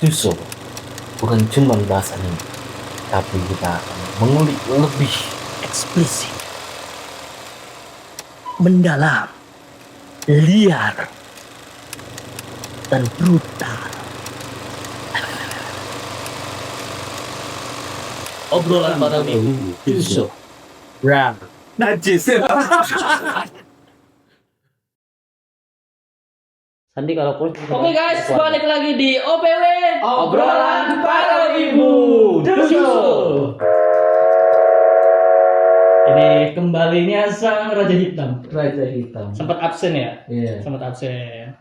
Stuso bukan cuma bahas anime, tapi kita akan mengulik lebih eksplisit, mendalam, liar, dan brutal. Obrolan para minggu, Stuso, Ram, Najis. Sandi kalau pun. Oke guys, balik lagi di OPW Obrolan para ibu, Stuso. Ini kembalinya sang Raja Hitam. Raja Hitam. Sempat absen ya? Iya. Sempat absen.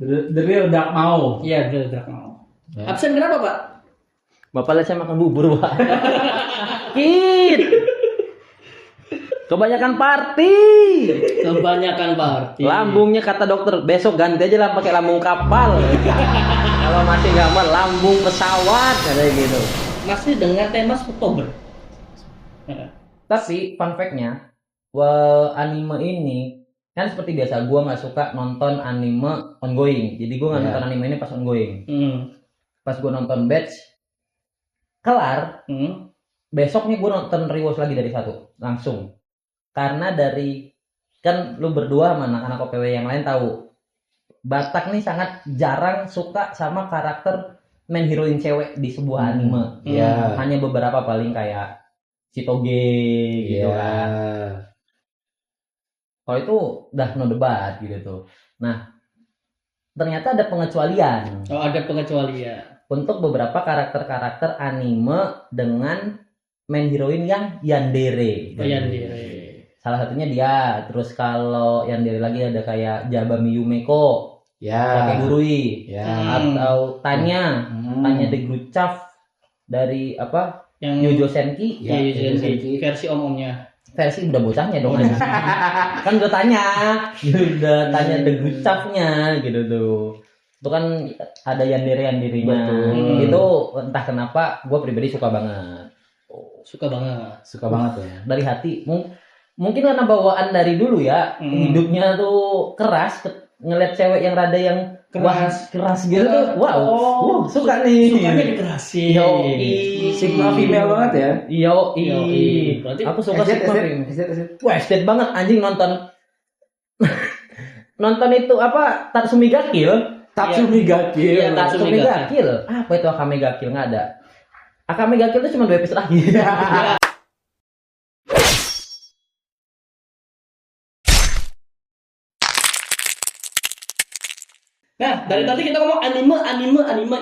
The real Dark mau. Iya, Drak mau. Ya. Absen kenapa, Pak? Bapak lihat saya makan bubur, Pak. Kit. Kebanyakan party. Kebanyakan party. Lambungnya kata dokter, besok ganti aja lah pakai lambung kapal. Kalau masih nggak mau lambung pesawat kayak gitu. Masih dengan tema Oktober. Tapi fun fact-nya, anime ini kan seperti biasa, gua nggak suka nonton anime ongoing. Jadi gua nggak nonton anime ini pas ongoing. Pas gua nonton batch kelar, besoknya gua nonton rewatch lagi dari satu langsung. Karena dari kan lu berdua sama anak-anak OPW yang lain tahu, Batak nih sangat jarang suka sama karakter main heroine cewek di sebuah anime. Ya. Hanya beberapa paling kayak Chitoge gitu kan. Kalau itu udah no debat gitu tuh. Nah, ternyata ada pengecualian Oh, ada pengecualian. untuk beberapa karakter-karakter anime dengan main heroine yang yandere. Yandere. Salah satunya dia. Terus kalau yandere lagi ada kayak Jabami Yumeko, Kakegurui, atau Tanya The Grucaf dari apa? Yang Yujo Senki. ya, versi omongnya. Versi udah bocahnya dong. Kan udah tanya The Grucafnya gitu tuh. Itu kan ada yandere-yanderinya. Itu entah kenapa gue pribadi suka banget. Suka banget. Suka banget ya. Dari hati. Mungkin karena bawaan dari dulu ya, hidupnya tuh keras, ngeliat cewek yang rada yang keras gitu tuh, wow, suka nih. Sukanya dikerasin. Sigma female banget ya. Yoi. Berarti Aku suka Sigma female. Wah, estet banget anjing nonton. Nonton itu apa? Tatsumi ga Kill. Tatsumi ga Kill. Iya, Tatsumi ga Kill. Apa itu Akame ga Kill? Nggak ada. Akame ga Kill itu cuma 2 episode lagi. Nah, dari tadi kita ngomong anime,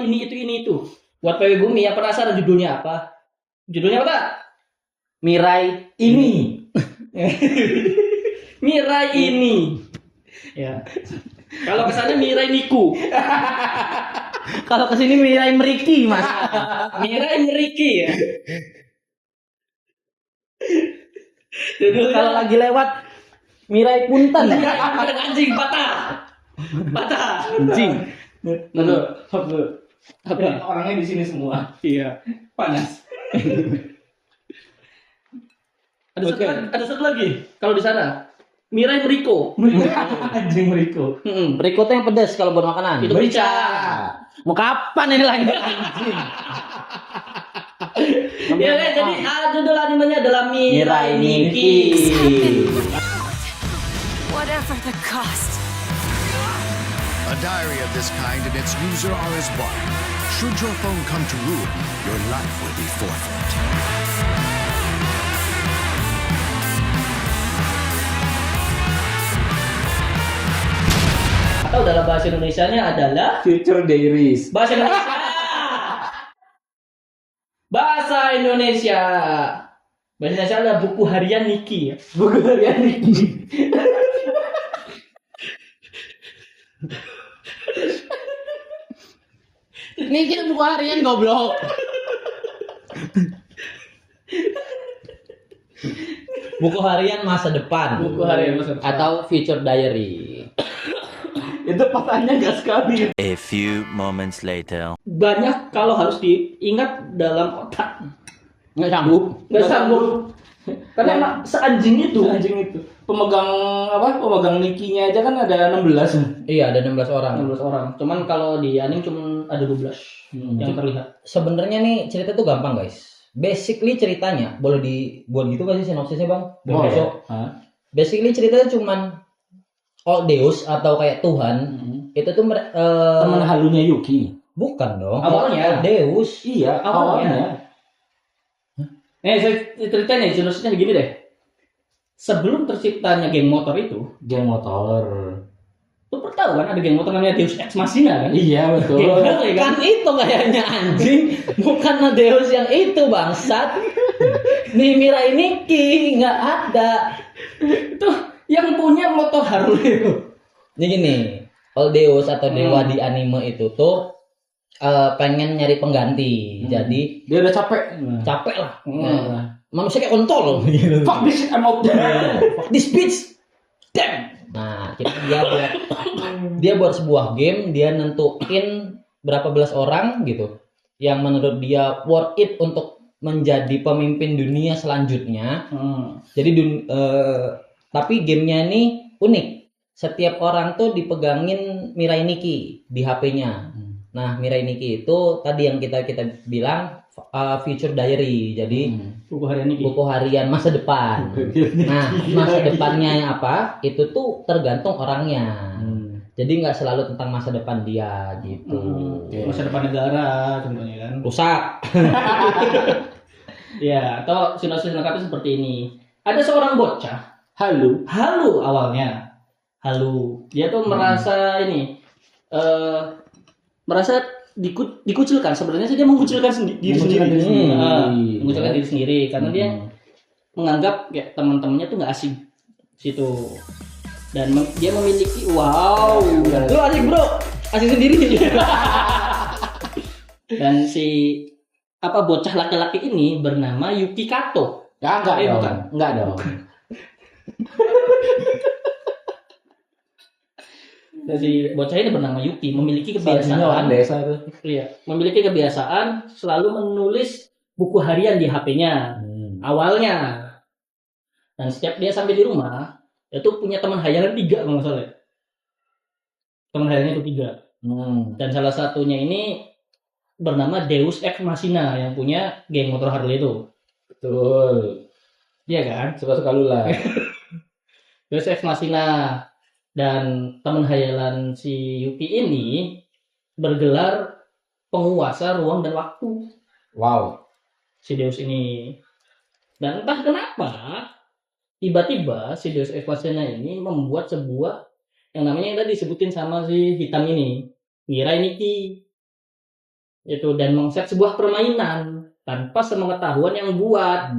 ini itu. Buat PW Bumi yang penasaran judulnya apa? Judulnya apa, Tak? Mirai ini. Mirai ini. Ya. Kalau kesannya Mirai Niku. Kalau kesini Mirai Meriki, Mas. Mirai Meriki ya. Judulnya Kalau lagi lewat Mirai Punten. anjing patah. Anjing. Apa? Orangnya di sini semua. Iya. Panas. Ada satu lagi. Kalau di sana Mirai Meriko. Anjing Riko. Meriko tuh yang pedas kalau buat makanan. Itu merica. Mau kapan ini lanjut anjing? Ya, jadi judul animenya adalah Mirai Nikki. Whatever the cost. A diary of this kind and its user are as one. Should your phone come to ruin, your life will be forfeit. Atau dalam bahasa Indonesianya adalah Future Diaries. bahasa Indonesia. Bahasa Indonesia. Bahasa Indonesia adalah buku harian Niki ya. Buku harian Niki. Ini kita buku harian goblok. Buku harian masa depan. Buku harian masa depan. Atau future diary. Itu patahnya gas sekali. A few moments later. Banyak kalau harus diingat dalam otak. Nggak sanggup. Nggak sanggup. Karena emang seanjing itu. pemegang Nikinya aja kan ada 16. Iya, ada 16 orang. 16 orang. Cuman kalau di anime cuma ada 12 yang terlihat. Sebenarnya nih cerita tuh gampang, guys. Basically ceritanya boleh dibuat gitu gak sih sinopsisnya, Bang? Basically ceritanya cuman Deus atau kayak Tuhan. Itu tuh Teman halunya Yuki. bukan dong. Awalnya. Deus. Iya, awalnya. Saya ceritain nih, sinopsisnya begini deh. Sebelum terciptanya geng motor itu, Geng motor. lu pernah tahu kan ada geng motor namanya Deus Ex Machina kan? Iya, betul. Geng motor ya kan? Kan itu kayaknya anjing, bukan Deus yang itu bangsat. Nih Mirai Nikki nggak ada. Itu yang punya motor Harley. Ini gini, Deus atau dewa di anime itu tuh pengen nyari pengganti. Jadi Dia udah capek. capek lah. Manusia kayak kontol gitu. Fuck this shit, I'm out there. Fuck this bitch. Damn. Nah, jadi dia buat sebuah game, dia nentuin berapa belas orang gitu yang menurut dia worth it untuk menjadi pemimpin dunia selanjutnya. Jadi tapi gamenya ini unik. Setiap orang tuh dipegangin Mirai Nikki di HP-nya. Nah, Mirai Nikki itu tadi yang kita bilang future diary. Jadi Buku harian ini. buku harian masa depan. Nah, masa depannya apa? Itu tuh tergantung orangnya. Jadi nggak selalu tentang masa depan dia gitu. Masa depan negara contohnya kan. Rusak. Ya, atau sinopsis lengkapnya seperti ini. Ada seorang bocah, Halu. halu awalnya. Halu. Dia tuh merasa ini merasa dikucilkan. Sebenarnya sih dia mengucilkan diri sendiri. Mengucilkan diri sendiri karena dia menganggap kayak teman-temannya tuh nggak asik situ. Dan dia memiliki Lu asik, Bro. Asik sendiri. dan si bocah laki-laki ini bernama Yuki Kato. Ya, enggak dong. Bukan. Enggak dong. Dan si bocah ini bernama Yuki memiliki Biasanya orang kebiasaan desa tuh. memiliki kebiasaan selalu menulis buku harian di HP-nya awalnya. Dan setiap dia sampai di rumah, dia tuh punya teman hayalan 3 kalau nggak salah. Teman hayalannya itu 3. Dan salah satunya ini bernama Deus Ex Machina yang punya geng motor Harley itu. Betul. Iya kan? Suka-suka lu lah. Deus Ex Machina. Dan teman hayalan si Yuki ini bergelar penguasa ruang dan waktu. Wow. Si Deus ini. Dan entah kenapa tiba-tiba si Deus Ex Machina ini membuat sebuah yang namanya yang tadi disebutin sama si hitam ini, Mirai Nikki. Itu dan mengset sebuah permainan tanpa sepengetahuan yang buat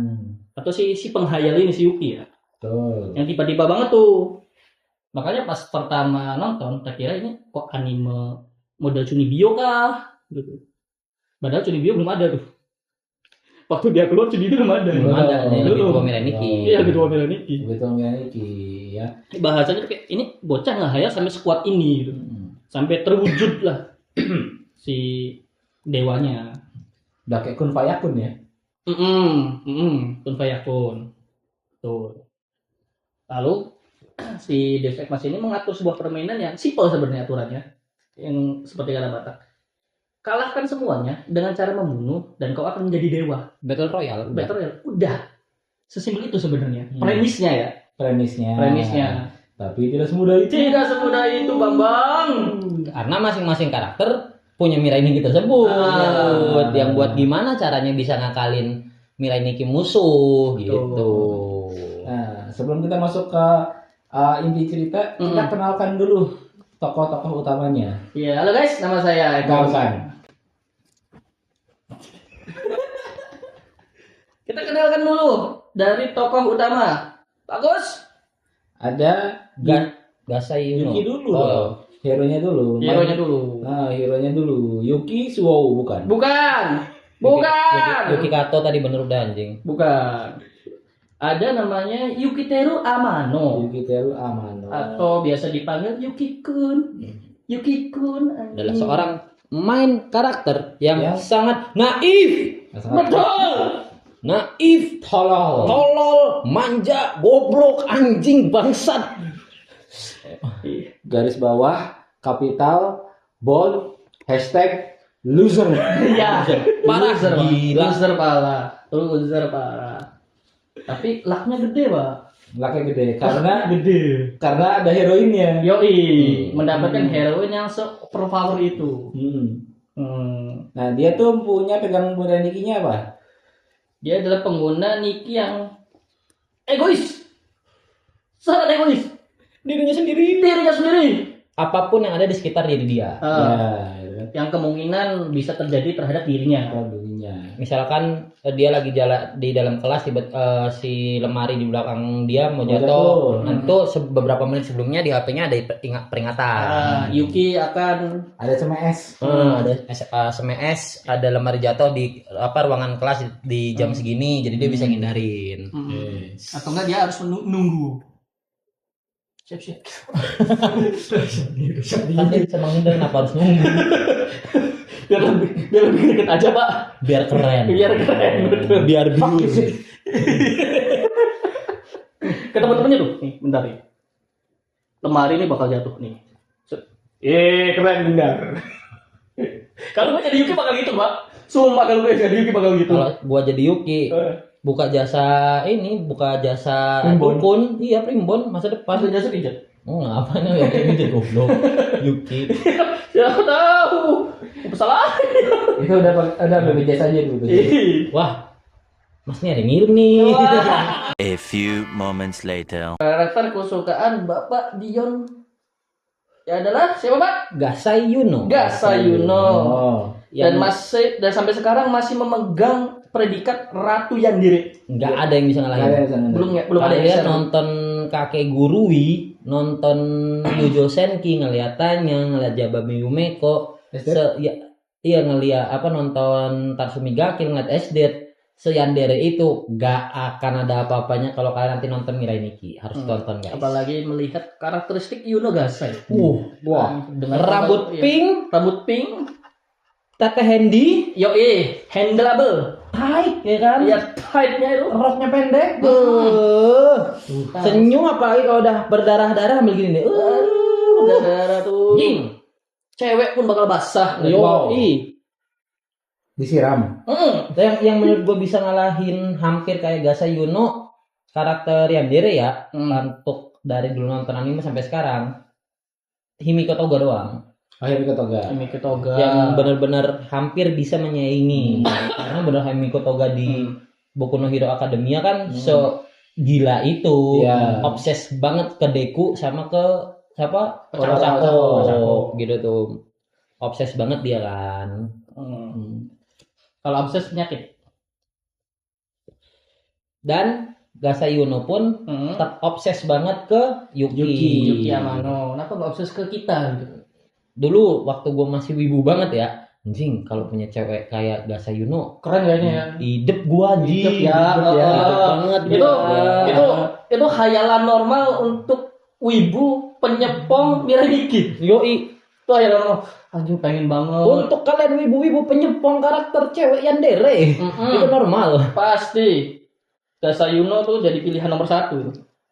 atau si penghayal ini si Yuki ya. Betul. Yang tiba-tiba banget tuh. Makanya pas pertama nonton, tak kira ini kok anime model Chunibyo kah? Gitu. Padahal Chunibyo belum ada tuh. Waktu dia keluar Chunibyo belum ada. Belum ada. Ini lebih tua Mirai Nikki. Iya, lebih tua Mirai Nikki. Betul Nikki ya. Bahasanya kayak ini bocah nggak hayal sampai sekuat ini gitu. Sampai terwujud lah si dewanya. Udah kayak Kun Fayakun ya. Kun Fayakun. Tuh. Lalu si Deus Ex Machina ini mengatur sebuah permainan yang simpel sebenarnya aturannya, yang seperti kata Batak. Kalahkan semuanya dengan cara membunuh dan kau akan menjadi dewa. Battle Royale. Battle Royale. Udah. Sesimpel itu sebenarnya. Premisnya ya. Premisnya. Tapi tidak semudah itu. Tidak semudah itu, Bambang. Karena masing-masing karakter punya Mirai Nikki tersebut. Yang buat gimana caranya bisa ngakalin Mirai Nikki musuh gitu. Nah, sebelum kita masuk ke inti cerita, kita kenalkan dulu tokoh-tokoh utamanya. Iya, halo guys, nama saya Eko. Kita kenalkan dulu dari tokoh utama. Bagus. Ada Gasai Yuki dulu. Hero-nya dulu. Hero-nya dulu. Nah, hero-nya dulu. Yuki Suou bukan? Bukan. Yuki Kato tadi bener udah anjing. Bukan. Ada namanya Yukiteru Amano. Yukiteru Amano. Atau biasa dipanggil Yuki-kun. Yuki-kun. Adalah seorang main karakter yang sangat naif. Betul. naif, tolol, manja, goblok, anjing, bangsat. Garis bawah, kapital, bold, hashtag, loser. Ya, Parah, loser, Pak. gila. Loser parah. Tapi laknya gede, Pak. Laknya gede karena Gede. ada heroinnya. Yoi, mendapatkan heroin yang se-overpower itu. Nah, dia tuh punya pegang Mirai Nikki-nya apa? Dia adalah pengguna Nikki yang egois. Sangat egois. Dirinya sendiri. Dirinya sendiri. Apapun yang ada di sekitar diri dia. Yang kemungkinan bisa terjadi terhadap dirinya. Misalkan dia lagi jalan di dalam kelas, si lemari di belakang dia mau jatuh. Nah, itu beberapa menit sebelumnya di HP-nya ada peringatan. Yuki akan Ada SMS. Ada SMS, ada lemari jatuh di ruangan kelas di jam segini, jadi dia bisa ngindarin. atau enggak dia harus nunggu. Siap-siap. Kan dia bisa menghindar, kenapa harus nunggu? biar lebih deket aja, Pak. Biar keren. Biar keren, betul. Biar bius. Ke teman-temannya tuh, nih, bentar nih. Lemari ini bakal jatuh nih. Keren benar. Kalau gue jadi Yuki bakal gitu, Pak. Sumpah kalau gue jadi Yuki bakal gitu. Kalau gua jadi Yuki, buka jasa dukun, iya primbon masa depan. Pas jasa pijat. Ngapain ya kayak gitu goblok. Yuki. Ya tahu. Salah. Itu udah BPJS aja dulu. Wah. Mas nih ada yang ngirim nih. A few moments later. Karakter kesukaan Bapak Dion ya adalah siapa, Pak? Gasai Yuno. Dan sampai sekarang masih memegang predikat Ratu Yandere. Nggak ada yang bisa ngalahin. Belum ada yang Kalian bisa. nonton Kakek Gurui, nonton Yujo Senki, ngeliat Tanya, ngeliat Jabami Yumeko, ngeliat nonton Tatsumi Gaki, ngeliat SD, seyandere itu nggak akan ada apa-apanya kalau kalian nanti nonton Mirai Nikki. Harus tonton, guys. Apalagi melihat karakteristik Yuno Gasai. Wah. Dengan Rambut pink, Tete handy, handleable. tight ya kan? Ya tightnya itu. Roknya pendek. Senyum apalagi kalau udah berdarah-darah ambil gini deh. Darah tuh. Jing. Cewek pun bakal basah. Disiram. Yang menurut gue bisa ngalahin hampir kayak Gasai Yuno, karakter Yandere ya, untuk dari dulu nonton anime sampai sekarang, Himiko Toga doang. Himiko Toga. Yang benar-benar hampir bisa menyaingi. Karena benar Himiko Toga di Boku no Hero Academia kan gila itu. Obses banget ke Deku sama ke siapa? Ochako gitu tuh. Obses banget dia kan. Kalau obses penyakit. Dan Gasai Yuno pun tetap obses banget ke Yuki Amano. Kenapa nggak obses ke kita gitu? Dulu waktu gue masih wibu banget ya, anjing kalau punya cewek kayak Gasai Yuno keren kayaknya ya. Hidup gue anjing. Hidup banget. Itu khayalan normal untuk wibu penyepong Mirai Nikki. Yoi. Itu khayalan normal. Anjing pengen banget. Untuk kalian wibu-wibu penyepong karakter cewek yandere, itu normal. Pasti. Gasai Yuno tuh jadi pilihan nomor 1 itu.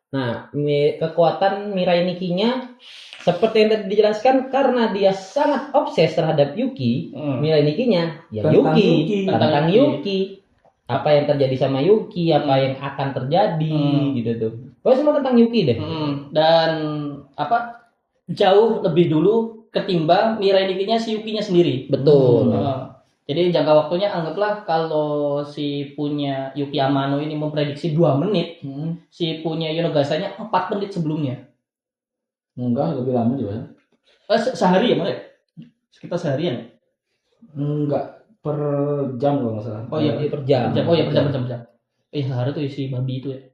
Nah, kekuatan Mirai Nikki-nya seperti yang tadi dijelaskan, karena dia sangat obses terhadap Yuki, Mirai Nikki-nya ya tentang Yuki. Apa yang terjadi sama Yuki, apa yang akan terjadi gitu tuh. Pokoknya semua tentang Yuki deh. Dan jauh lebih dulu ketimbang Mirai Nikki-nya si Yuki-nya sendiri. Betul. Jadi jangka waktunya anggaplah kalau si punya Yuki Amano ini memprediksi 2 menit, si punya Yuno Gasai-nya 4 menit sebelumnya. Enggak, lebih lama juga. Sehari ya, Mas? Sekitar seharian ya? Enggak, per jam kalau nggak salah. Oh iya, per jam. Oh iya, per jam. Sehari tuh si babi itu ya.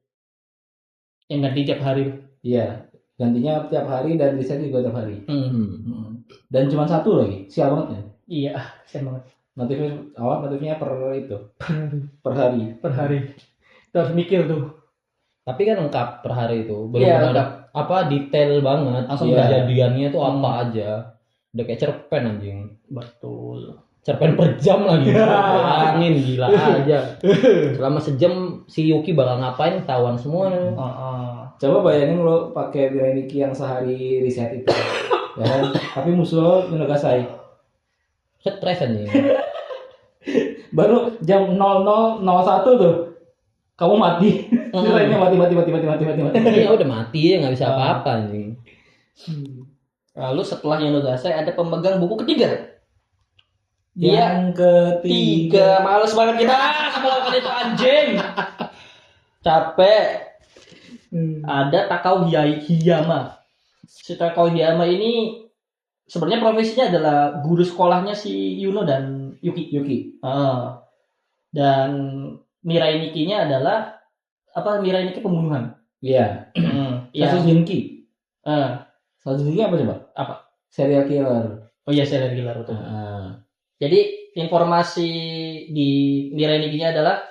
Yang ganti tiap hari. Iya, gantinya tiap hari dan riset juga tiap hari. Dan cuma 1 lagi, sial banget ya. Iya, sial banget. Notifnya per hari. Kita harus mikir tuh. Tapi kan lengkap per hari itu. Iya, Benar-benar detail banget. Langsung kejadiannya tuh apa aja. Udah kayak cerpen anjing. Betul. cerpen per jam lagi. Bayangin gila aja. Selama sejam si Yuki bakal ngapain ketahuan semua. Coba bayangin lo pakai Mirai Nikki yang sehari riset itu. Ya kan? Tapi musuh lo Yunogasai. Stres anjing. Baru jam 00.01 tuh kamu mati. Nilainya mati. Ya udah mati ya nggak bisa apa-apa anjing. Lalu setelah Yunogasai ada pemegang buku ketiga. Yang ketiga. Males banget kita semua kali itu anjing. Capek. Ada Takao Hiyama. Si Takao Hiyama ini sebenarnya profesinya adalah guru sekolahnya si Yuno dan Yuki. Dan Mirai Nikki-nya adalah Mirai Nikki pembunuhan. Iya. Kasus Jinki. Kasus Jinki apa coba? Apa? Serial killer. Oh iya, serial killer betul. Jadi informasi di Mirai Nikki-nya adalah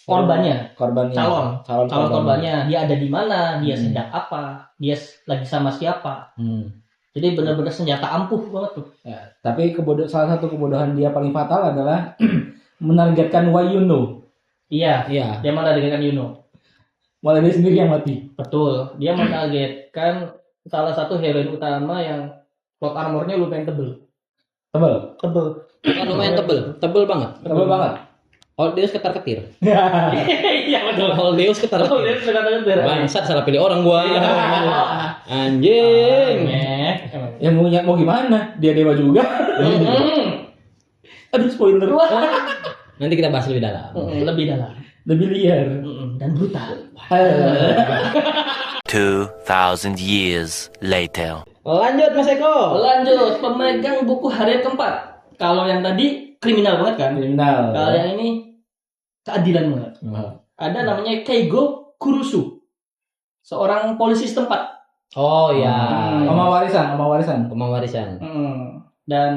korbannya. Calon korbannya. Dia ada di mana? Dia sedang apa? Dia lagi sama siapa? Jadi benar-benar senjata ampuh banget tuh. Ya, tapi salah satu kebodohan dia paling fatal adalah menargetkan Wayuno. Iya. Dia menargetkan Yuno. Malah dia sendiri yang mati. Betul. Dia menargetkan salah satu heroin utama yang plot armornya lumayan tebel. Bukan lumayan tebel banget. Holdeus ketar-ketir. Iya betul. Holdeus ketar-ketir. Bangsat salah pilih orang gua. Anjing. Ya mau gimana? Dia dewa juga. Aduh spoiler. Nanti kita bahas lebih dalam. Lebih liar dan brutal. 2,000 years later. Lanjut Mas Eko. Lanjut, pemegang buku harian keempat. Kalau yang tadi kriminal banget kan? Kriminal. Kalau yang ini keadilan banget. Ada namanya Keigo Kurusu. Seorang polisi setempat. Oh ya. Oma warisan. Dan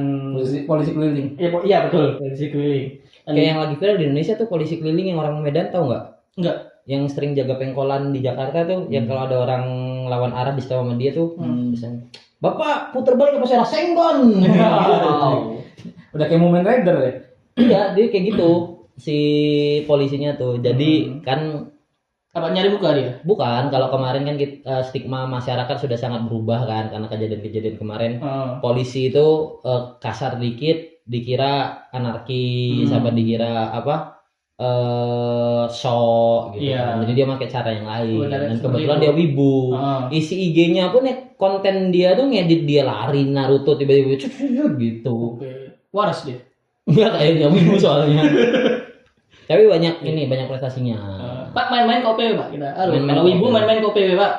polisi keliling. Iya betul, polisi keliling. Kayak yang lagi viral di Indonesia tuh polisi keliling yang orang Medan, tahu nggak? Enggak. Yang sering jaga pengkolan di Jakarta tuh, yang kalau ada orang lawan arah di sama dia tuh, misalnya, Bapak puter balik ke Pasir Senggon. Udah kayak Momen Rider ya. Iya, dia kayak gitu si polisinya tuh. Jadi kan apa nyari muka dia? Bukan, kalau kemarin kan stigma masyarakat sudah sangat berubah kan karena kejadian-kejadian kemarin. Polisi itu kasar dikit dikira anarkis, apa dikira show gitu kan. Jadi dia pakai cara yang lain. Dan kebetulan dia wibu. Isi IG-nya pun konten dia tuh ngedit dia lari Naruto tiba-tiba gitu. Waras dia. Enggak kayaknya wibu soalnya. Tapi banyak prestasinya. Pak main-main ke OPW Pak kita. Kalau wibu main-main ke OPW Pak.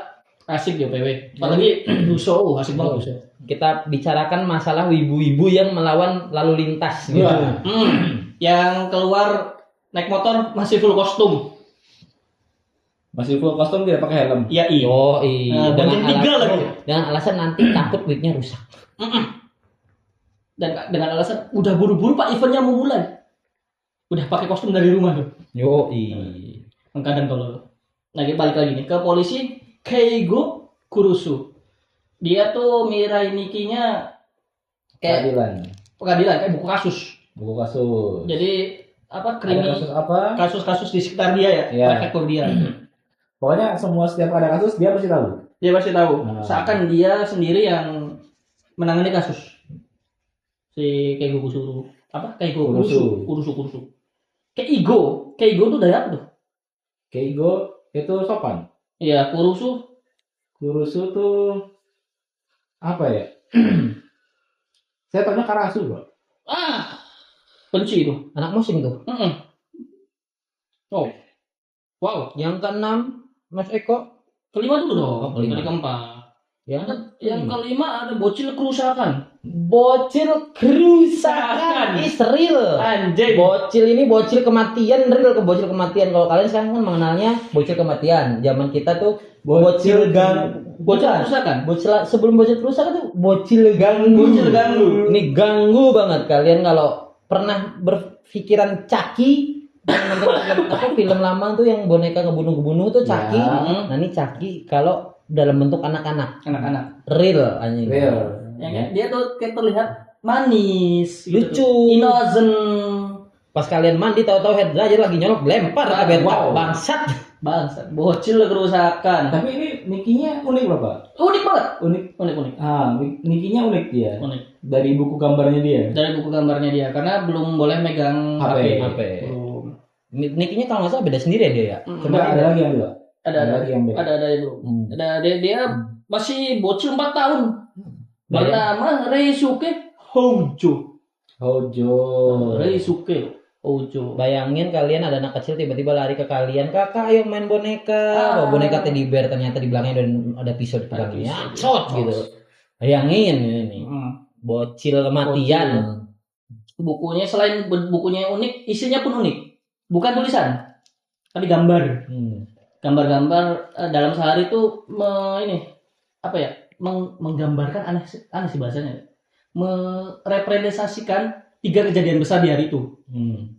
Asik di OPW. Apalagi Duso, asik banget Duso. Kita bicarakan masalah wibu-wibu yang melawan lalu lintas gitu. Yang keluar naik motor masih full kostum. Tidak pakai helm. Iya. Dengan alasan nanti takut wignya rusak. Dan dengan alasan udah buru-buru Pak eventnya mau mulai. Udah pakai kostum dari rumah tuh. Kadang kalau lagi balik lagi nih ke polisi Keigo Kurusu. Dia tuh Mirai Nikki-nya kayak pengadilan kayak buku kasus. Jadi kasus-kasus di sekitar dia ya, prefektur dia. Pokoknya setiap ada kasus dia pasti tahu. Seakan dia sendiri yang menangani kasus. Si Keigo Kurusu. Kurusu. Keigo tuh dari apa tuh? Keigo itu sopan. Iya, Kurusu tuh apa ya? Saya tanya Karasu, Bro. Benci itu. Anak musim tuh. Oh. Wow. Yang keenam, Mas Eko. Kelima dulu dong. Kelima. Dari keempat. Yang kelima ada bocil kerusakan. Israel. Anjay. Bocil ini bocil kematian, bocil kematian. Kalau kalian sekarang kan mengenalnya bocil kematian. Zaman kita tuh bocil kerusakan. Sebelum bocil kerusakan tuh bocil ganggu. Ini ganggu banget kalian kalau pernah berpikiran Caki. Film lama tuh yang boneka ngebunuh tuh Caki. Nah ini Caki kalau dalam bentuk anak-anak. Real anjing. Yang dia tuh kayak terlihat manis, Lucu. gitu. Innocent. Pas kalian mandi tahu-tahu head dryer lagi nyolok lempar ke bed. Wow. Bangsat. Bangsat, bocil kerusakan. Tapi ini Nikinya unik loh Pak. Unik banget. Unik. Unik. Nikinya unik dia. Unik. Dari buku gambarnya dia. Dari buku gambarnya dia, karena belum boleh megang HP. HP. Belum. Nikinya kalau nggak salah beda sendiri ya dia ya. Coba ada lagi yang dua. Ada lagi yang beda. ada belum. Hmm. Dia masih bocil 4 tahun. Bernama Reisuke Hojo. Hojo. Reisuke Hojo. Bayangin kalian ada anak kecil tiba-tiba lari ke kalian, kakak ayo main boneka. Bawa boneka teddy bear, ternyata di belakangnya ada pisau di pegangnya. Cot gitu. Bayangin ini. Bocil kematian. Bukunya selain bukunya yang unik, isinya pun unik. Bukan tulisan, tapi gambar. Gambar-gambar dalam sehari itu menggambarkan aneh sih bahasanya. Merepresentasikan 3 kejadian besar di hari itu.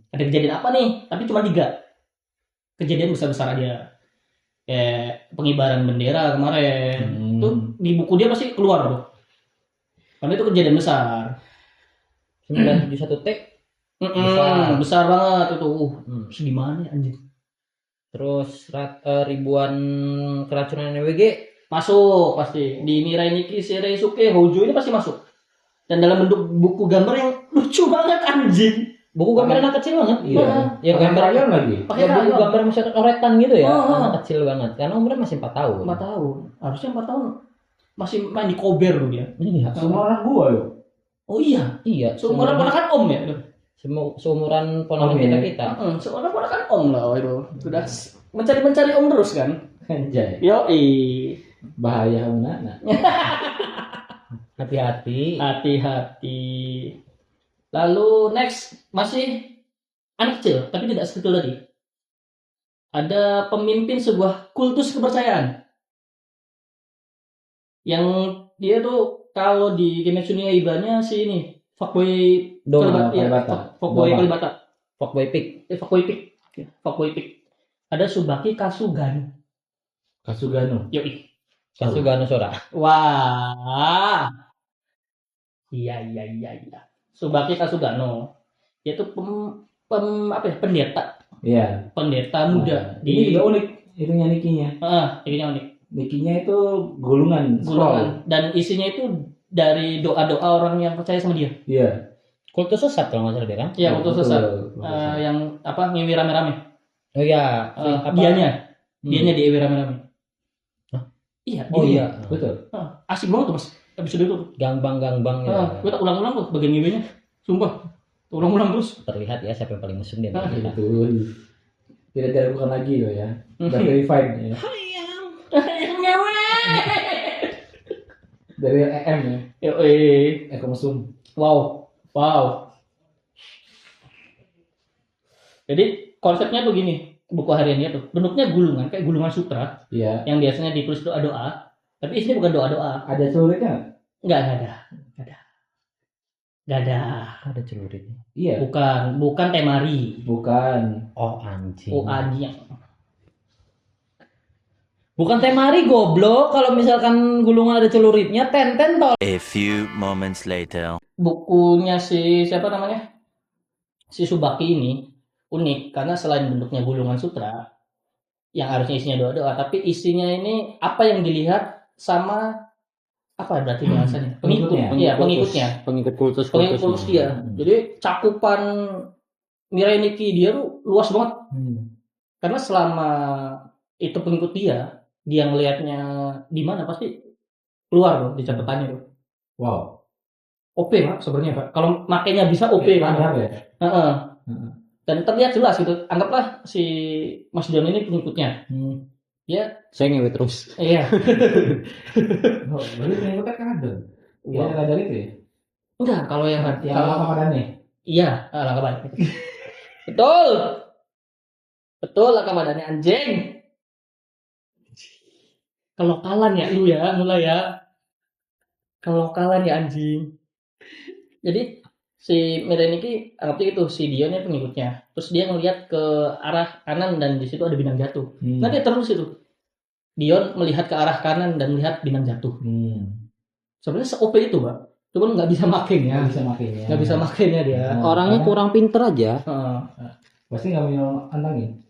Ada kejadian apa nih? Tapi cuma 3 kejadian besar-besar aja. Kayak pengibaran bendera kemarin. Tuh di buku dia pasti keluar tuh. Karena itu kejadian besar. 971T besar banget itu. Segimana ya anjing. Terus ribuan keracunan NWG Masuk pasti. Di Mirai Nikki Reisuke Hojo ini pasti masuk. Dan dalam bentuk buku gambar yang lucu banget anjing. buku gambar anak kecil banget. Iya. Ya gambar rayon lagi. Pakai buku rayon. gambar masyarakat coretan gitu ya. Oh. Anak kecil banget. Karena umurnya masih 4 tahun. 4 tahun. Harusnya 4 tahun masih main di kober loh dia. Iya. Seumuran gua yuk. Oh iya. Iya. Seumuran ponakan om ya. Seumuran ponakan Om ya? kita. Seumuran ponakan om lah itu. Sudah mencari om terus kan. Anjay. Yoi. Bahaya anak. Hati-hati. Hati-hati. Lalu next masih anak kecil tapi tidak sekecil tadi. Ada pemimpin sebuah kultus kepercayaan. Yang dia tuh kalau di Kimetsu no Yaibanya si ini fuckboy Kalibata. fuckboy Kalibata. Fuckboy pig. Fuckboy pig. Ada Subaki Kasugano. Kasugano. Yoi. Kasugano Sora. Wah. Iya. Subaki Kasugano. Dia tuh pendeta. Iya. Pendeta muda. Ini juga unik. Itunya Nikinya. Ininya unik. Nikinya itu gulungan. Scroll. Dan isinya itu dari doa-doa orang yang percaya sama dia. Iya. Kultus sesat kalau nggak salah dia kan? Iya, untuk sesat. Betul. Yang ngiwi rame-rame. Oh iya. Dianya diiwi rame-rame. Hah? Iya. Oh dianya. iya. Betul. Asik banget tuh mas. Episode itu. Gangbang ya. Gue tak ulang-ulang tuh bagian ngiwinya. Sumpah. Ulang-ulang terus. Terlihat ya siapa yang paling mesum dia. Betul. Tidak diragukan lagi loh ya. Udah verified ya. Yang ngewe. Dari EM ya. Eko mesum. Wow. Jadi konsepnya tuh gini, buku hariannya tuh bentuknya gulungan kayak gulungan sutra Iya. yang biasanya ditulis doa-doa, tapi isinya bukan doa-doa. Ada celuritnya nggak? Nggak ada. Ada celuritnya. Iya. Bukan temari. Bukan. Oh anjing. Oh anjing. Bukan temari goblok. Kalau misalkan gulungan ada celuritnya, tenten tol. A few moments later. Bukunya si siapa namanya? Si Subaki ini unik karena selain bentuknya gulungan sutra yang harusnya isinya doa-doa, tapi isinya ini apa yang dilihat sama apa berarti bahasanya? Pengikutnya. Pengikut kultus Dia. Jadi cakupan Mirai Nikki dia tuh luas banget. Karena selama itu pengikut dia ngelihatnya di mana pasti keluar loh di catatannya tuh. Wow. OP Pak sebenarnya Pak. Kalau makainya bisa OP Pak. Ya. Dan terlihat jelas gitu. Anggaplah si Mas Dion ini pengikutnya. Dia saya ngewe terus. iya. Oh, berarti pengikutnya kan ada. Iya, ada itu ya. Enggak, kalau yang Yang Akamadane. iya, Akamadane. Betul Akamadane anjing. Kelokalan ya lu ya, mulai ya. Kelokalan ya anjing. Jadi si Mireniki anggapnya itu si Dion ini pengikutnya. Terus dia ngelihat ke arah kanan dan di situ ada binang jatuh. Nanti terus itu. Dion melihat ke arah kanan dan melihat binang jatuh. Sebenarnya se-OP itu, Pak. cuman nggak bisa makinnya. Nggak bisa makinnya. Nggak bisa makinnya dia. Orangnya kurang pinter aja. Heeh. Pasti nggak minum antangin.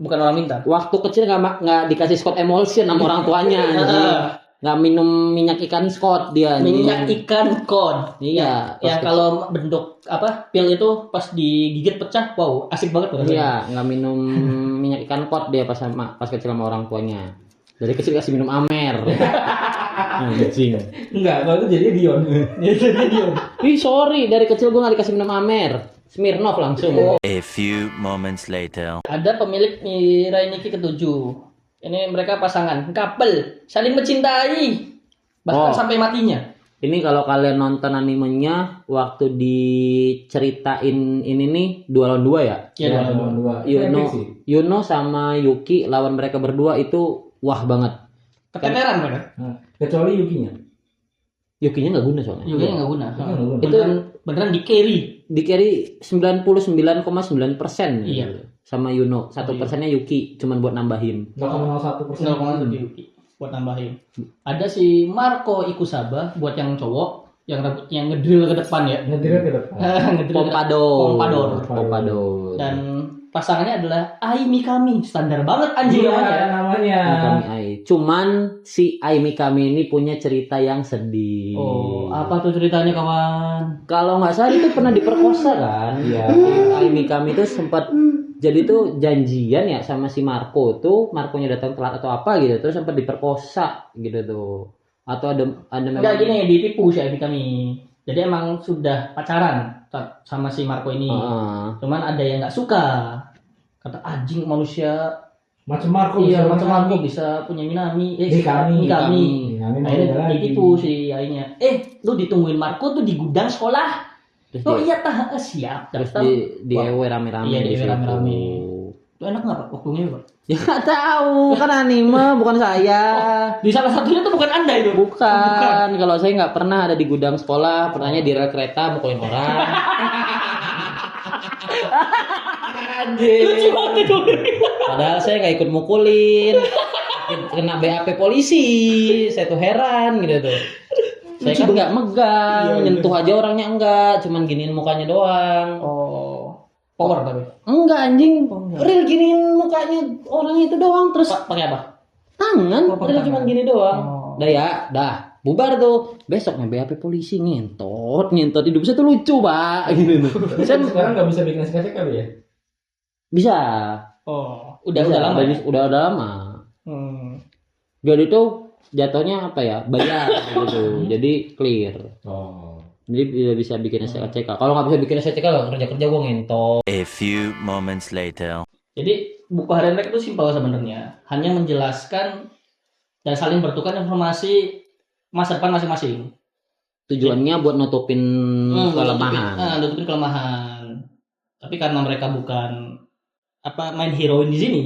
Bukan orang minta. Waktu kecil nggak dikasih Scott Emulsion sama orang tuanya anjing. Nggak minum minyak ikan Scott dia anjing. Minyak ikan cod. Iya. Yang kalau bentuk apa pil itu pas digigit pecah, wow asik banget tuh rasanya. Iya, nggak minum minyak ikan kot dia pas kecil sama orang tuanya. Dari kecil kasih minum Amer. Anjing. Enggak, kalau itu jadi Dion. Jadi dia. Ih sorry, dari kecil gue nggak dikasih minum Amer. Smirnoff langsung. A few moments later. Ada pemilik Mirai Nikki ke-7. Ini mereka pasangan, couple, saling mencintai. Bahkan Oh. sampai matinya. Ini kalau kalian nonton animenya, waktu diceritain ini nih 2 lawan 2 ya. Iya, dua. Yuno sama Yuki lawan mereka berdua itu wah banget. keteteran mereka. Nah, kecuali Yukinya. Yukinya nggak guna soalnya. Juga nggak guna. Yukinya nggak guna. Itu Beneran di carry. di carry 99,9%. Iya. Sama Yuno. 1%-nya Yuki cuman buat nambahin. 0,01%. 0,1 Yuki buat nambahin. Ada si Marco Ikusaba buat yang cowok yang rambutnya ngedrill ke depan ya. Ngedir ke depan. Ngedrill Pompadour. Pompadour. Dan pasangannya adalah Ai Mikami. Standar banget anjing Iya, namanya. Mikami Ai. Cuman si Ai Mikami ini punya cerita yang sedih. Oh, apa tuh ceritanya kawan? Kalau nggak salah itu pernah diperkosa kan? Iya. Si Ai Mikami itu sempat jadi tuh janjian ya sama si Marco tuh, Marconya datang telat atau apa gitu, terus sempat diperkosa gitu tuh. Atau ada Enggak gini, ditipu si Ai Mikami. Jadi emang sudah pacaran sama si Marco ini. Cuman ada yang nggak suka. Kata anjing manusia. Macam Marco. Iya, bisa macam Minami. Marco bisa punya Minami. Mikami. Mikami. Minami mau Akhirnya ada lagi. ditipu si Ainya. Lu ditungguin Marco tuh di gudang sekolah. Terus Oh dia, iya tah, siap. terus Daftar. di ewe rame-rame. Iya, di situ. rame-rame. Itu enak nggak Pak waktunya Pak? Ya nggak tahu, kan anime bukan saya. Di salah satunya tuh bukan Anda itu. Bukan. Kalau saya nggak pernah ada di gudang sekolah, pernahnya di rel kereta mukulin orang. Lucu banget itu. Padahal saya nggak ikut mukulin, kena BAP polisi. Saya tuh heran gitu tuh. Saya kan nggak megang, nyentuh aja orangnya enggak, cuman giniin mukanya doang. Oh, power tapi. Enggak anjing, real giniin mukanya orang itu doang, terus Pakai apa? tangan, Oh, pakai real tangan. cuman gini doang. Oh. Dah bubar tuh. Besoknya BAP polisi ngentot hidup saya tuh lucu pak, gitu tuh. Saya Sekarang nggak bisa bikin SKCK ya? bisa, Oh, udah lama. Ya? udah lama. Jadi tuh jatuhnya apa ya, bayar gitu, jadi clear. Oh. Jadi bisa bikin SKCK. Kalau nggak bisa bikin SKCK nggak kerja gue ngentot. A few moments later. Jadi buku harian mereka itu simpel sebenarnya, hanya menjelaskan dan saling bertukar informasi masa depan masing-masing. Tujuannya buat nutupin kelemahan. Nutupin kelemahan. Tapi karena mereka bukan main heroin di sini,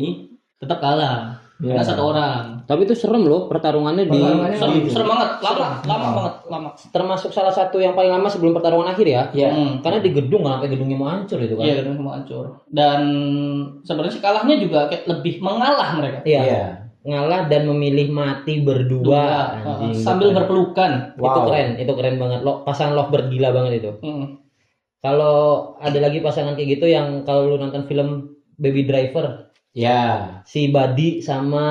tetap kalah. Karena satu orang. Tapi itu serem loh pertarungannya di. Serem banget, lama. Termasuk salah satu yang paling lama sebelum pertarungan akhir ya. Iya. Karena di gedung kan, sampai gedungnya mau hancur itu kan. Iya, gedung semua hancur. Dan sebenarnya sih kalahnya juga kayak lebih mengalah mereka. Iya. Ngalah dan memilih mati berdua. Anjing, sambil keren. berpelukan. Itu keren banget. Pasangan lovebird gila banget itu. Kalau ada lagi pasangan kayak gitu yang kalau lu nonton film Baby Driver, Ya. si Buddy sama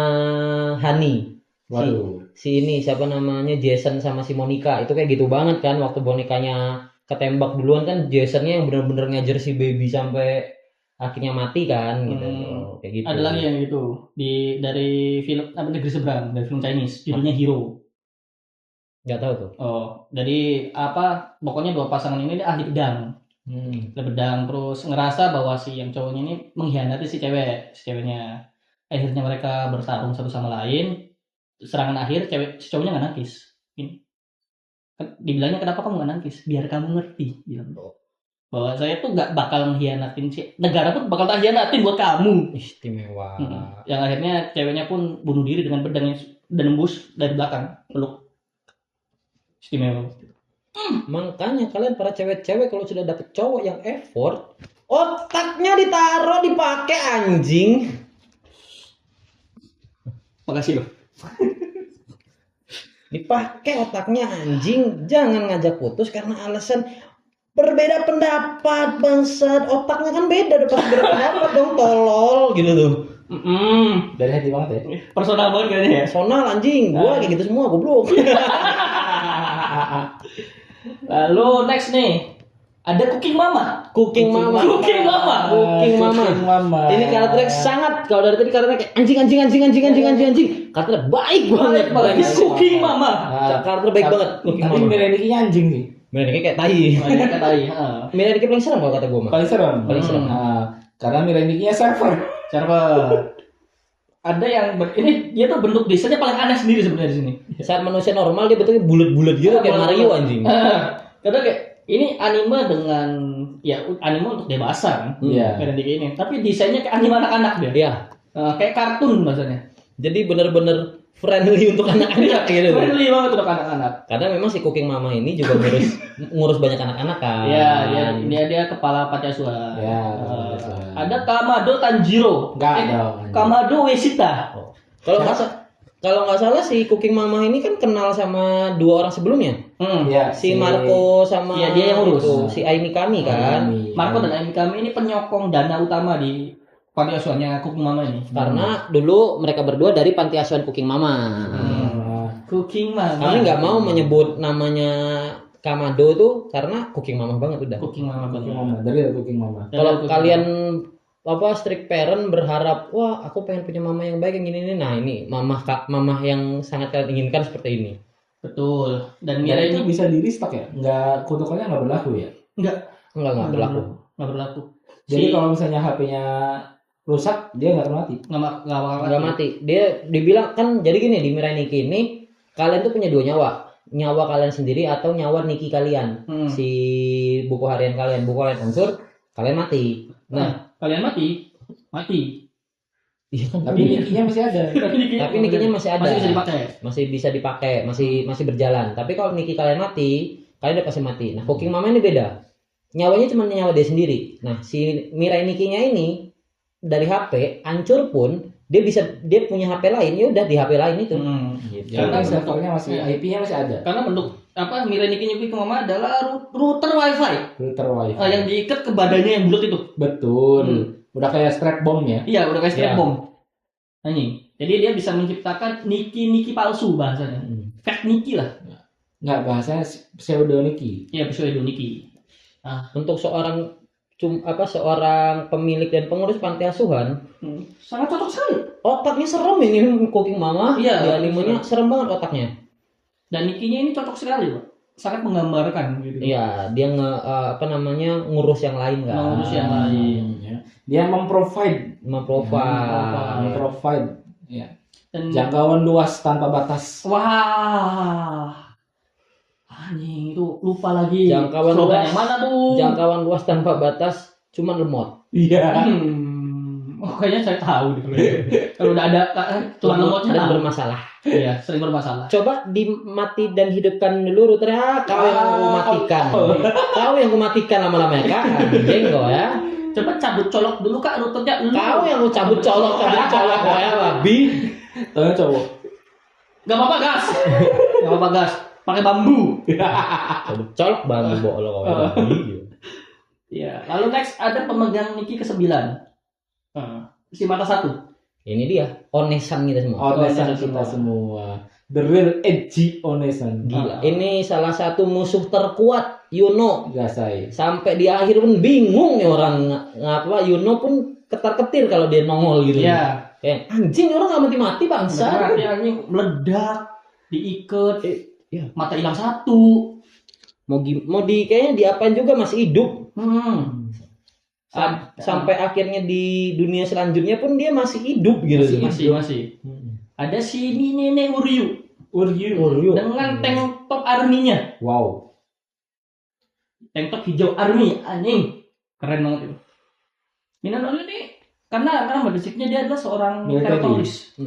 Hani. Waduh. Si ini siapa namanya, Jason sama si Monica, itu kayak gitu banget kan, waktu bonekanya ketembak duluan kan Jasonnya yang bener-bener ngajar si Baby sampai akhirnya mati kan gitu. Kayak gitu. Ada lagi yang gitu dari film Negeri Seberang, dari film Chinese, judulnya Hero. Nggak tahu tuh. Oh, jadi pokoknya dua pasangan ini dia ahli pedang. Ahli pedang, terus ngerasa bahwa si yang cowoknya ini mengkhianati si ceweknya. Akhirnya mereka bertarung satu sama lain. Serangan akhir si cowoknya nggak nangkis. Dibilangnya kenapa kamu nggak nangkis? Biar kamu ngerti, bilang. Bahwa saya tuh nggak bakal mengkhianatin negara pun bakal tak hianatin buat kamu. Istimewa. Yang akhirnya ceweknya pun bunuh diri dengan pedangnya dan nembus dari belakang, peluk. Istimewa. Makanya kalian para cewek-cewek kalau sudah dapet cowok yang effort, otaknya ditaruh dipakai anjing. Makasih loh. Dipakai otaknya anjing, jangan ngajak putus karena alasan berbeda pendapat bangsat. Otaknya kan beda, udah pasti berbeda pendapat dong, tolol gitu tuh. Dari hati banget ya. Personal banget kayaknya ya. Personal anjing, gua kayak gitu semua goblok. Lalu next nih. Ada Cooking Mama. Cooking Mama. Cooking Mama. Cooking Mama. Cooking Mama. Ini karakternya sangat, kalau dari tadi karakternya kayak anjing. Karakternya baik banget. Dia Cooking Mama. Karakter baik banget. Cooking Tapi Mama. Mirenikinya anjing sih. Mirenikinya kayak tai. Banyak kata heeh. Mirenikinya paling serem kalau kata gua mah. Paling serem. Paling serem. Karena Mirenikinya server. Server. Ada yang ini dia tuh bentuk desainnya paling aneh sendiri sebenarnya di sini. Saat manusia normal dia bentuknya bulat-bulat gitu kayak Mario anjing. Karena kayak ini anime dengan ya anime untuk dewasa kan. Iya. Kayak ini. Tapi desainnya kayak anime anak-anak dia. Iya. Kayak kartun bahasanya. Jadi benar-benar friendly untuk anak-anak gitu. Friendly banget untuk anak-anak. Karena memang si Cooking Mama ini juga ngurus banyak anak-anak kan. Iya, dia kepala panti asuhan. Iya. Ada Kamado Tanjiro. Enggak dong. Kamado Weshita. Kalau nggak salah si Cooking Mama ini kan kenal sama 2 orang sebelumnya. Iya. Si Marco sama Iya, dia yang urus. itu, si Aimi Kami kan. Marco dan Amy kami ini penyokong dana utama di panti asuhannya Cooking Mama ini. Karena dulu mereka berdua dari panti asuhan Cooking Mama. Cooking Mama. Kami nggak mau menyebut namanya Kamado tuh karena Cooking Mama banget udah. Cooking Mama Cooking banget. Mama. Dari Cooking Mama. Kalau kalian strict parent berharap wah aku pengen punya mama yang baik yang gini, nah ini mama yang sangat kalian inginkan seperti ini. Betul. Dan Mira Mira itu ini bisa di restock ya? Nggak, kutukannya nggak berlaku ya? Enggak berlaku. nggak berlaku. Jadi kalau misalnya HP-nya rusak, dia nggak akan mati. Nggak mati. Dia dibilang kan jadi gini di Mirai Nikki ini kalian tuh punya 2 nyawa. Nyawa kalian sendiri atau nyawa Nikki kalian. Si buku harian kalian, buku kalian hancur, kalian mati. Nah, kalian mati. iya kan. Tapi Nikinya masih ada. Tapi Nikinya masih ada. Masih bisa dipakai. Masih bisa dipakai, masih berjalan. Tapi kalau Nikki kalian mati, kalian udah pasti mati. Nah, Cooking Mama ini beda. Nyawanya cuma nyawa dia sendiri. Nah, si Mirai Nikinya ini dari HP hancur pun dia punya HP lain, ya udah di HP lain itu. Gitu. Karena servernya masih IP-nya masih ada. Karena bentuk Mirai Nikki Cooking Mama adalah router WiFi. Router WiFi. Yang diikat ke badannya yang bulat itu. Betul. Udah kayak strap bomb ya? Iya, udah kayak strap bomb. Anjing. Jadi dia bisa menciptakan Nikki palsu bahasanya. Fake Nikki lah. Nggak, bahasanya pseudo Nikki. Iya, pseudo Nikki. Untuk seorang pemilik dan pengurus panti asuhan, sangat cocok sekali. Otaknya serem ini Cooking Mama. Iya, di animenya serem banget otaknya. Dan Nikinya ini cocok sekali, Pak. Sangat menggambarkan gitu. Iya, dia ngurus yang lain kan. Ngurus yang lain. Dia memprovide. Ya. Dan Jangkauan luas tanpa batas. wah. Anjing, itu lupa lagi. Jangkauan slogan luas. yang mana tuh? Jangkauan luas tanpa batas, cuma lemot. Iya. Kayaknya saya tahu deh. Kalau udah ada tuan lemotnya dan tahu. bermasalah. Iya, sering bermasalah. Coba dimati dan hidupkan dulu routernya. Kau yang aku matikan. Kau yang aku matikan lama-lama ya kak. Anjing kau ya. Coba cabut colok dulu kak routernya. Kau yang aku cabut colok kau ya babi. Tanya cowok. Gak apa-apa gas. Gak apa-apa gas. Pakai bambu. Cabut colok bang bolong kau ya babi. Iya. Lalu next ada pemegang Nikki ke-9. Si mata 1. Ini dia onesan kita semua. Onesan kita semua. The real edgy Onesan. Gila. Ini salah satu musuh terkuat Yuno. Gasai. Sampai di akhir pun bingung nih orang ngapa Yuno pun ketar-ketir kalau dia nongol gitu. Iya. Kayak anjing orang nggak mati-mati bangsa. Dia anjing meledak, diikat, iya. mata hilang 1. Mau kayaknya diapain juga masih hidup. Sampai akhirnya di dunia selanjutnya pun dia masih hidup gitu. Masih. Ada si Nene Uryu. dengan tank top arminya. Wow. Tank top hijau army, anjing. Keren banget itu. Nene ini karena basicnya dia adalah seorang teroris.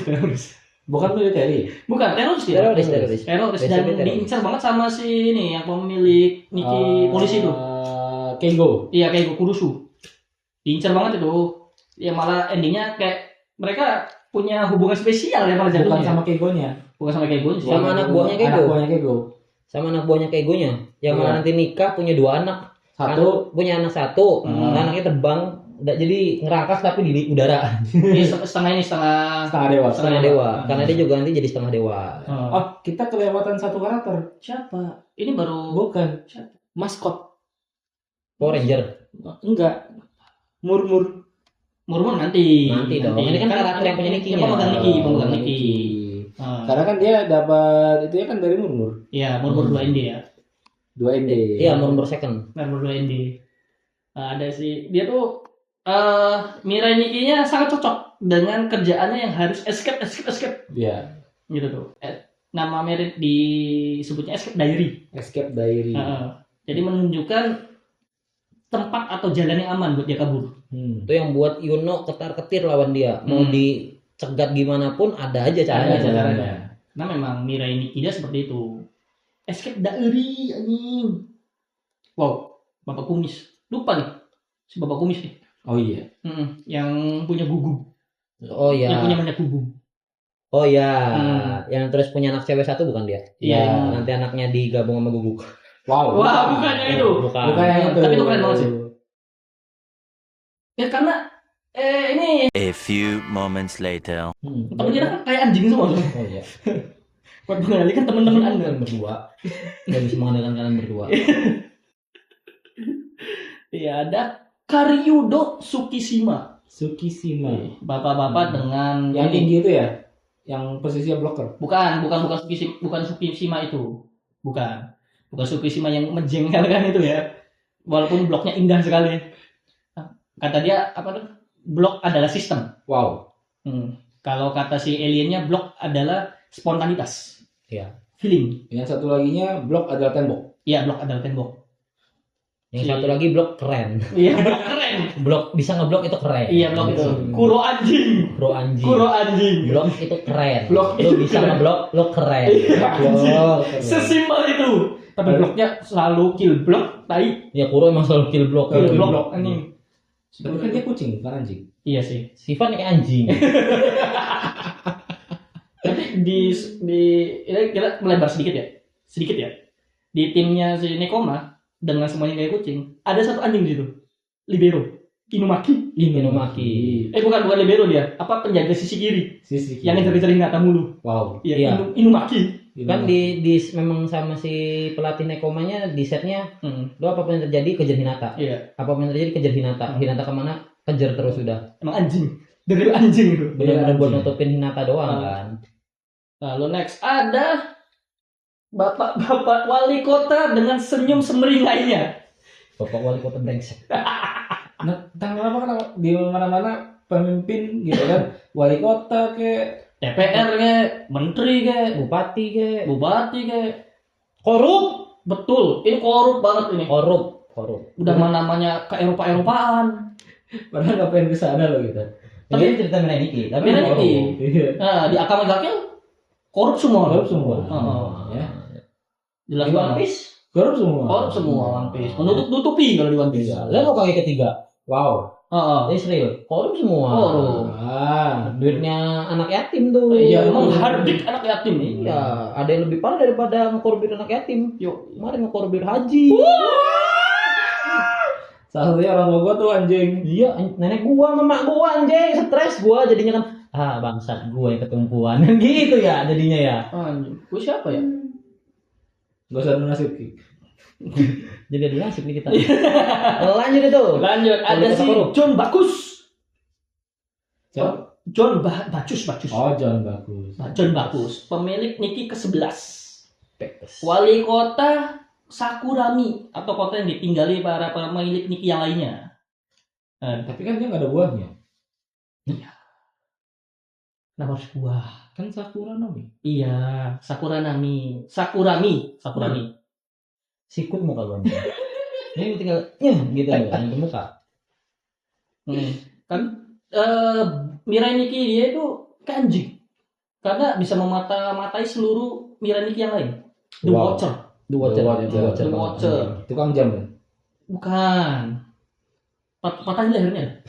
Teroris. Bukan militeri. Bukan teroris dan diincar banget sama si ini yang pemilik Nikki polisi itu. Keigo. Iya, Keigo Kurusu. Diincar banget itu. Ya malah endingnya kayak mereka punya hubungan spesial ya pada Bukan jatuhnya. sama Keigo-nya. Bukan sama Keigo. Sama anak buahnya Keigo. Anak buahnya Keigo. Sama anak buahnya Keigonya. Yang Iya. mana nanti nikah punya 2 anak. Satu Punya anak 1, anaknya terbang, jadi ngerangkas tapi di udara. Ini setengah ini setengah setengah dewa. Setengah dewa. Karena dia juga nanti jadi setengah dewa. Oh, kita kelewatan satu karakter. Siapa? Ini baru Bukan. Maskot. Power Ranger. Enggak. Murmur. Murmur nanti. Nanti dong. Ini kan karakter yang punya Niki-nya. Pemegang Niki. Karena kan dia dapat itu ya kan dari Murmur. Iya, Murmur 2 ND ya. 2 ND. Iya, Murmur second. Murmur 2 ND. Ada sih. Dia tuh Mirai Nikki-nya sangat cocok dengan kerjaannya yang harus escape. Iya. Gitu tuh. Nama merit disebutnya Escape Diary. Escape Diary. Jadi menunjukkan tempat atau jalan yang aman buat dia kabur. Itu yang buat Yuno ketar-ketir lawan dia. Mau dicegat gimana pun ada aja caranya. Ada caranya. Nah memang Mirai Nikki dia seperti itu. Escape Diary anjing. Wow, Bapak Kumis. Lupa nih. Si Bapak Kumis nih. Oh iya. Yang punya gugum. Oh ya. Yang punya banyak gugum. Oh ya. Yang terus punya anak cewek 1 bukan dia? Iya. Nanti anaknya digabung sama guguk. Wow. Wah, bukannya itu. Bukan. Bukan yang itu. Tapi itu keren banget sih. Ya karena ini A few moments later. temen kita kan kayak anjing semua. Oh iya. Buat mengendalikan teman-teman Anda. Kalian berdua. Gak bisa mengandalkan kalian berdua. Iya, ada Karyudo Tsukishima. Tsukishima. Bapak-bapak dengan Yang ini. tinggi itu ya? Yang posisinya blocker. Bukan Tsukishima itu. Bukan Tsukishima yang menjengkelkan itu ya. Walaupun bloknya indah sekali. Kata dia apa tuh? Blok adalah sistem. Wow. Kalau kata si aliennya blok adalah spontanitas. Iya. Feeling. Yang satu laginya blok adalah tembok. Iya, blok adalah tembok. Yang satu lagi blok keren. Iya, blok keren. Blok bisa ngeblok itu keren. Iya, blok itu. Kuro anjing. Kuro anjing. Kuro anjing. Blok itu keren. Blok Lu itu bisa keren. ngeblok, lu keren. Iya. Blok. Sesimpel itu. Tapi bloknya selalu kill blok, tai. Ya Kuro emang selalu kill blok. Kill Kill blok anjing. Tapi kan dia kucing, bukan anjing. Iya sih. Sifan kayak anjing. Tapi di kita melebar sedikit ya. Di timnya si Nekoma dengan semuanya kayak kucing, ada satu anjing di situ. Libero. Inumaki. Inumaki. Bukan Libero dia. Apa penjaga sisi kiri Sisi yang ngejar-ngejar Hinata mulu. Wow. Iya, Iya. Inumaki. Kan di memang sama si pelatih Nekomanya di setnya lo apapun yang terjadi kejar Hinata. Iya. Apapun yang terjadi kejar Hinata. Hinata kemana kejar terus sudah. Emang anjing. Dari anjing itu. Benar-benar buat anjing. nutupin Hinata doang kan. Lalu next ada bapak-bapak wali kota dengan senyum semering lainnya. Bapak wali kota brengsek. Nah, kenapa kan di mana-mana pemimpin gitu kan, wali kota ke DPR ke, menteri ke, Bupati ke. korup. Betul, ini korup banget ini. Korup. Udah namanya ke Eropa-Eropaan. padahal nggak pengen ke sana loh gitu. Tapi ini cerita Mirai Nikki. Tapi Mirai korup. Nikki. Iya. Nah, di Akame ga Kill korup semua. Korup semua. Heeh. Ya. Jelas Di One banget. Piece. Korup semua. Korup semua One Piece. Menutupi kalau di One Piece. Lah lo kaki ketiga. Wow. Heeh. Israel. Korup semua. Korup. Duitnya anak yatim tuh. Iya, menghardik anak yatim. Iya, ada yang lebih parah daripada ngekorup duit anak yatim. Yuk. Kemarin ngekorup duit haji. Salah satunya orang tua gua tuh anjing. Iya, nenek gua, mama gua anjing, stres gua jadinya kan. Bangsat gua yang ketumpuan. Gitu ya jadinya ya. Anjing. Gue siapa ya? Gak usah nasib Ki. Jadi ada nasib nih kita. Lanjut itu. Lanjut, ada Wali kota si korup. John Bacchus. Siapa? John Bacchus. Oh, John bagus. John Bacchus, pemilik Nikki ke-11. Wali kota Sakurami atau kota yang ditinggali para pemilik Nikki yang lainnya. Tapi kan dia nggak ada buahnya. Kenapa harus buah? Kan Sakura Nomi. Iya, Sakurami. Sikut muka gua. Ini tinggal gitu yang ke muka. Kan Mirai Nikki dia itu kayak anjing. Karena bisa memata-matai seluruh Mirai Nikki yang lain. The Wow. Watcher. The Watcher. Tukang jam kan? Bukan. Patahin lehernya.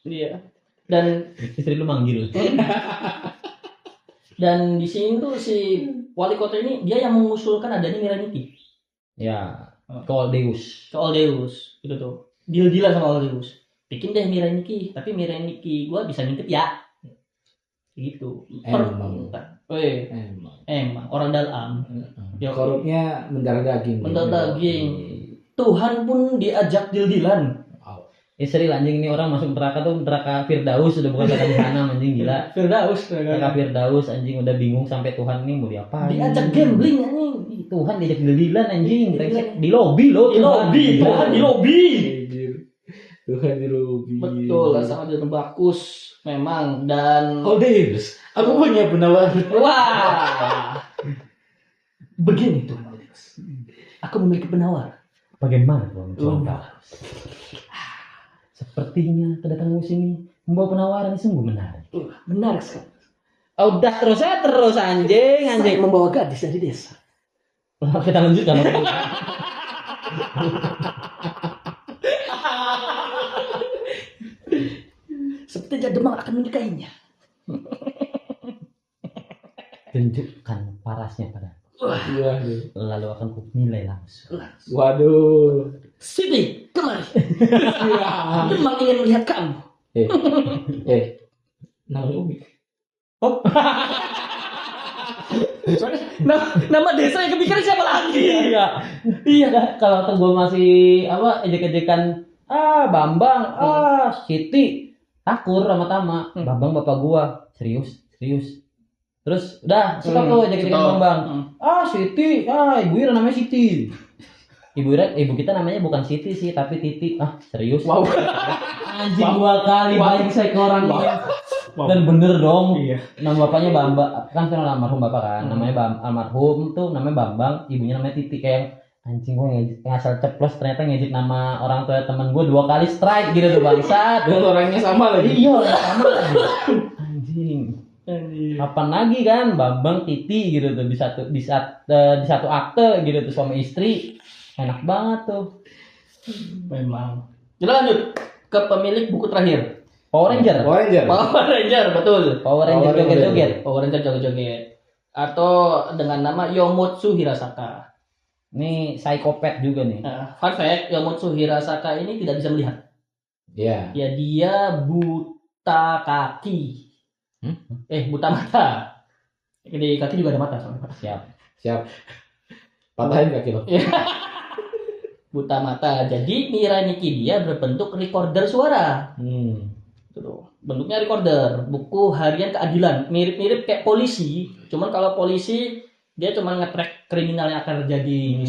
Iya. Dan Istri lu manggil. dan di sini tuh si wali kota ini dia yang mengusulkan adanya Miraniki Ya, Call Deus. ke Oldeus gitu tuh. Deal-dealan sama Oldeus. Bikin deh Miraniki, tapi Miraniki gua bisa ngintip ya. Gitu. Emang. Emang orang dalam. Ya, Korupnya mendarah daging. mendarah daging. Tuhan pun diajak deal-dealan. Istri anjing ini orang masuk neraka tuh neraka Firdaus udah bukan neraka jahanam anjing gila. Firdaus Neraka Firdaus anjing udah bingung sampai Tuhan nih mau diapain. diajak gambling anjing. Tuhan diajak deal-dealan anjing. Brengsek. Di lobi loh. Di lobby, Tuhan di lobby. Tuhan di lobby. Betul, sangat bagus memang dan Oldeus, aku punya penawar. wah. Begini tuh, Oldeus. Aku memiliki penawar. Bagaimana tuan coba? Sepertinya kedatanganmu sini membawa penawaran yang sungguh menarik. Menarik sekali. Oh, udah terus anjing. Saya membawa gadis dari desa. Kita lanjutkan. Sepertinya Demang akan menyukainya. Tunjukkan parasnya pada. Iya. Lalu akan ku nilai langsung. Waduh. Sini, kemari. Demang ingin melihat kamu. Naomi. Nama desa yang kepikiran siapa lagi? Iya dah, kalau tuh gue masih ejek-ejekan Bambang, Siti, Takur sama Tama. Bambang bapak gua, serius. Terus udah stop tuh ejek-ejekan Bambang. Siti, ibu Ira namanya Siti. Ibu kita namanya bukan Siti sih, tapi Titi. Serius. Wow. Anjing 2 kali banyak saya ke orang ini. Dan bener dong. Iya. Nama bapaknya Bambang, kan sekarang almarhum bapak kan. Namanya almarhum tuh namanya Bambang, ibunya namanya Titi. Kayak anjing gue ngasal ceplos ternyata ngejek nama orang tua teman gue 2 kali strike gitu tuh bangsat. Dan orangnya sama lagi. Iya, orang sama lagi. Anjing. Kapan lagi kan Bambang Titi gitu tuh di satu akte gitu tuh suami istri. Enak banget tuh. Memang. Kita lanjut ke pemilik buku terakhir. Power Ranger, Betul. Power Ranger joget-joget. Power Ranger joget-joget. Atau dengan nama Yomotsu Hirasaka. Ini psikopat juga nih. Fun fact, Yomotsu Hirasaka ini tidak bisa melihat. Iya. Ya dia buta kaki. Buta mata. Di kaki juga ada mata soalnya. Siap. Patahin kaki lo. Buta mata. Jadi Miraniki dia berbentuk recorder suara. Tuh, bentuknya recorder, buku harian keadilan, mirip-mirip kayak polisi. Cuman kalau polisi dia cuma nge-track kriminal yang akan terjadi.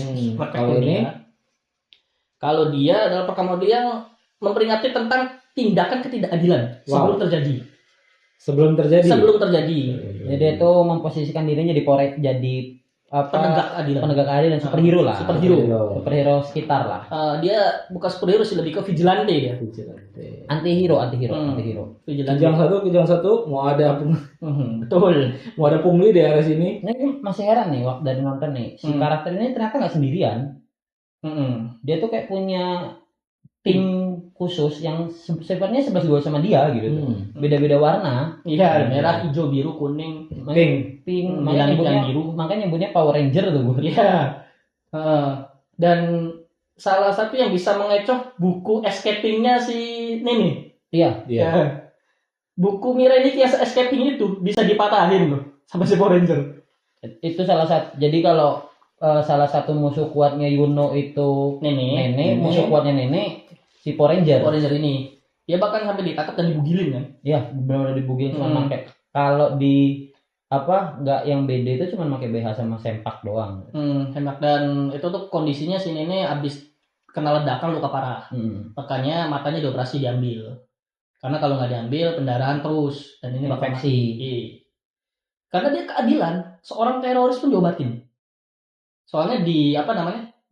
Kalau dia adalah perkamaan dia yang memperingati tentang tindakan ketidakadilan sebelum terjadi. Jadi dia tuh memposisikan dirinya jadi penegak keadilan, superhero lah. Superhero sekitar lah. Dia bukan superhero sih, lebih ke vigilante dia. Antihero. Vigilante. Kijang satu mau ada Betul. mau ada pungli di area sini. Ini masih heran nih waktu dari nonton nih. Si karakter ini ternyata nggak sendirian. Dia tuh kayak punya tim khusus yang sifatnya 11-12 sama dia gitu tuh. Beda-beda warna. Iya, merah, hijau, biru, kuning, pink. biru. Makanya nyebutnya Power Ranger tuh. Iya. Dan salah satu yang bisa mengecoh buku escaping-nya si Nini. Iya. Buku Miraniki yang escaping itu bisa dipatahin loh sama si Power Ranger. Itu salah satu. Jadi kalau salah satu musuh kuatnya Yuno itu Nenek. Musuh kuatnya Nenek si Power Ranger ini. Dia bahkan sampai ditangkap dan dibugilin kan? Iya, benar-benar dibugilin cuma pakai. Kalau di nggak yang BD itu cuma pakai BH sama sempak doang. Sempak, dan itu tuh kondisinya si Nenek abis kena ledakan luka parah. Makanya matanya dioperasi diambil. Karena kalau nggak diambil pendarahan terus dan ini infeksi. Karena dia keadilan, seorang teroris pun diobatin. Soalnya di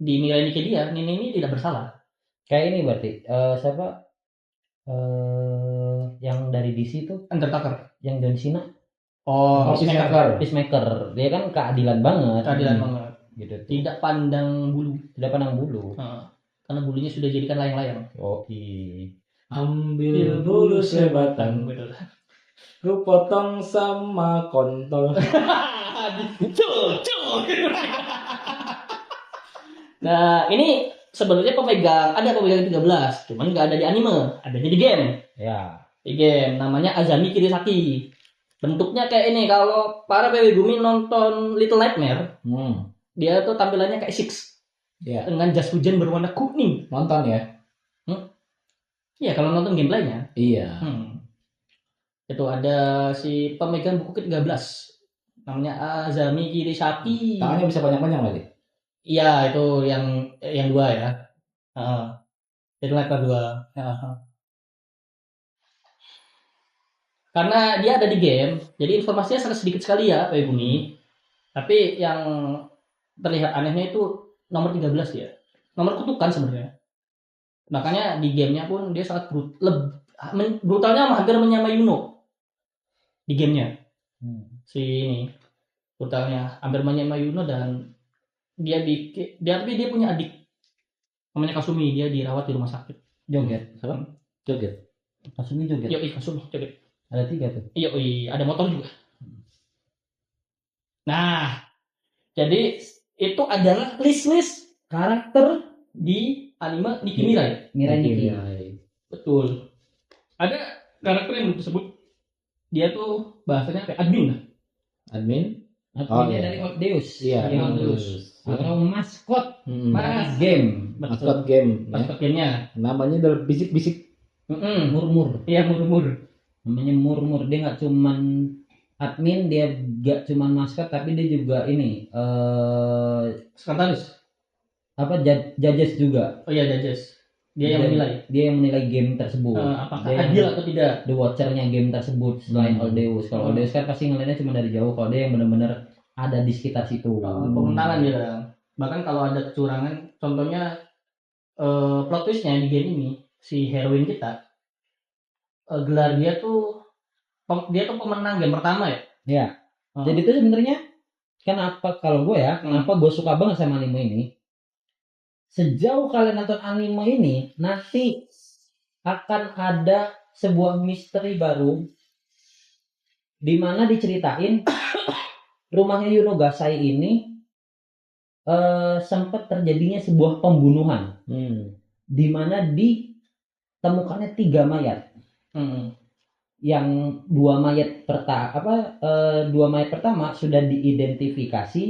Miraniki dia, Nini ini tidak bersalah. Kayak ini berarti siapa? Yang dari DC tuh Undertaker, yang John Cena. Peacemaker. Dia kan keadilan banget. Gitu. Tidak pandang bulu. Karena bulunya sudah jadikan layang-layang. Ambil bulu sebatang, Betul. lu potong sama kontol. Nah, ini sebenarnya ada pemegang 13, cuman nggak ada di anime, adanya di game. Ya. Di game namanya Azami Kirisaki. Bentuknya kayak ini, kalau para PW Gumi nonton Little Nightmare, dia tuh tampilannya kayak Six. Ya, Dengan jas hujan berwarna kuning. nonton ya. Iya, kalau nonton gameplaynya. Iya. Itu ada si pemegang buku ke-13. Namanya Azami Kirisaki. Tangannya bisa panjang-panjang lagi. Iya, itu yang dua ya. Itu level 2. Karena dia ada di game, jadi informasinya sangat sedikit sekali ya, Pak Bumi. Tapi yang terlihat anehnya itu nomor 13 ya. Nomor kutukan sebenarnya. Makanya di gamenya pun dia sangat brutalnya hampir menyamai Yuno. Di gamenya. Si ini. Brutalnya hampir menyamai Yuno, dan tapi dia punya adik namanya Kasumi, dia dirawat di rumah sakit. Joget. Apa? Joget. Kasumi joget. Yoi, Kasumi joget. Ada 3 tuh. Yoi, ada motor juga. Nah, jadi itu adalah list karakter di anime Nikki Mirai. Mirai Nikki. Betul. Ada karakter yang disebut dia tuh bahasanya kayak admin. Admin? Adminnya iya. dari Deus. Iya, Deus. Atau maskot. Mas Game. Maskot game. Ya. Maskot gamenya. Namanya adalah bisik-bisik. Murmur. Iya, murmur. Namanya Murmur. Dia nggak cuman admin, dia nggak cuman maskot, tapi dia juga ini Sekretaris. Judges juga. Oh iya, judges. Dia yang menilai. Dia yang menilai game tersebut. Apakah Dia adil atau tidak? The watcher-nya game tersebut selain Oldeus. Kalau Oldeus kan pasti ngeliatnya cuma dari jauh. Kalau dia yang benar-benar ada di sekitar situ. Pemenangan dia. Bahkan kalau ada kecurangan, contohnya plot twist-nya di game ini, si heroin kita gelar dia tuh pemenang game pertama ya. Ya. Jadi itu sebenarnya kenapa gue suka banget sama anime ini. Sejauh kalian nonton anime ini, nanti akan ada sebuah misteri baru di mana diceritain rumahnya Yuno Gasai ini sempat terjadinya sebuah pembunuhan, di mana ditemukannya 3 mayat. Yang 2 mayat pertama sudah diidentifikasi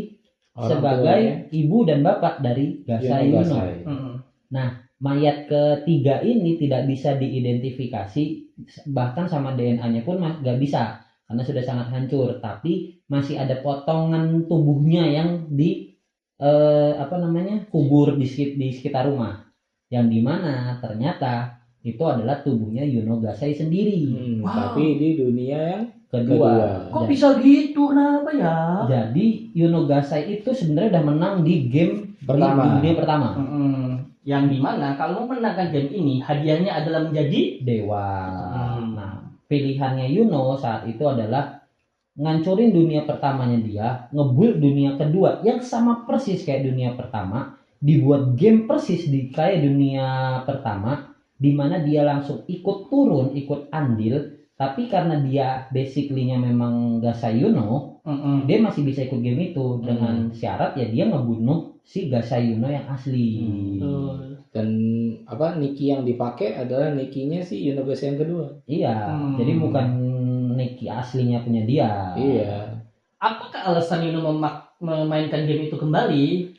sebagai ibu dan bapak dari Gasai Yuno. Nah, mayat ketiga ini tidak bisa diidentifikasi, bahkan sama DNA-nya pun nggak bisa karena sudah sangat hancur. Tapi masih ada potongan tubuhnya yang kubur di sekitar rumah, yang dimana ternyata itu adalah tubuhnya Yuno Gasai sendiri. Tapi di dunia yang kedua. Kok bisa gitu? Kenapa ya? Jadi Yuno Gasai itu sebenarnya udah menang di game pertama. Di dunia pertama. Yang dimana kalau menangkan game ini hadiahnya adalah menjadi dewa. Nah, pilihannya Yuno saat itu adalah ngancurin dunia pertamanya dia, nge-build dunia kedua yang sama persis kayak dunia pertama, dibuat game persis kayak dunia pertama, di mana dia langsung ikut turun, ikut andil, tapi karena dia basically-nya memang Gasai Yuno, dia masih bisa ikut game itu dengan syarat ya dia ngebunuh si Gasai Yuno yang asli. Dan Nikki yang dipakai adalah Nikki-nya si Yuno Gasai yang kedua. Iya, jadi bukan Nikki aslinya punya dia. Iya. Apakah alasan Yuno memainkan game itu kembali?